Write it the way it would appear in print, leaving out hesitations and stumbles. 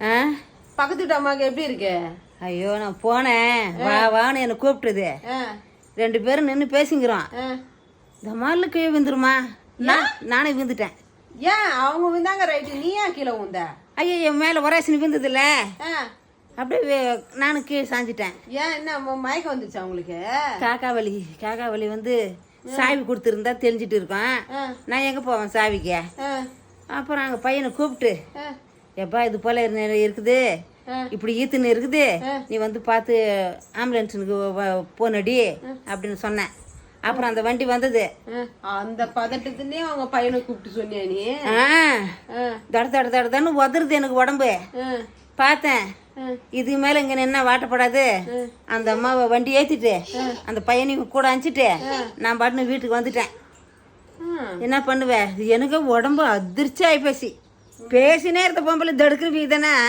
ஆ பக்கத்து வீட்டு அம்மாவுக்கு எப்படி இருக்கு? ஐயோ நான் போனேன், வா வான்னு என்னை கூப்பிட்டுது. 2 பேரும் நின்று பேசிங்கிறோம். இந்த மாதிரி கீழே விழுந்துருமா? நானே விழுந்துட்டேன். ஏன் அவங்க விழுந்தாங்க ரைட்டு, நீ ஏன் கீழே விழுந்த? ஐயோ மேலே ஒரேசனு விழுந்ததில்ல, அப்படியே நானும் கீழே சாஞ்சிட்டேன். ஏன் என்ன மயக்கம் வந்துச்சு அவங்களுக்கு? காக்கா வலி வந்து சாவி கொடுத்துருந்தா தெரிஞ்சிட்டு இருக்கோம். நான் எங்கே போவேன் சாவிக்கு? அப்புறம் அங்கே பையனை கூப்பிட்டு, எப்பா இது போல இருக்குது, இப்படி ஈத்துன்னு இருக்குது, நீ வந்து பார்த்து ஆம்புலன்ஸுக்கு போனடி அப்படின்னு சொன்னேன். அப்புறம் அந்த வண்டி வந்தது. அந்த பதட்டத்துலயே அவங்க பையனை கூப்பிட்டு சொன்னியா நீ? தடன்னு உதறுது எனக்கு உடம்பு. பார்த்தேன் இது மேல இங்க என்ன வாட்டப்படாது. அந்த அம்மாவை வண்டி ஏத்திட்டு அந்த பையனையும் கூட அனுப்பிச்சிட்டு நான் பாட்டுன்னு வீட்டுக்கு வந்துட்டேன். என்ன பண்ணுவேன், எனக்கு உடம்பு அதிர்ச்சி ஆகி பேசினே இருந்த பொம்பளை தடுக்கிற வீதானே.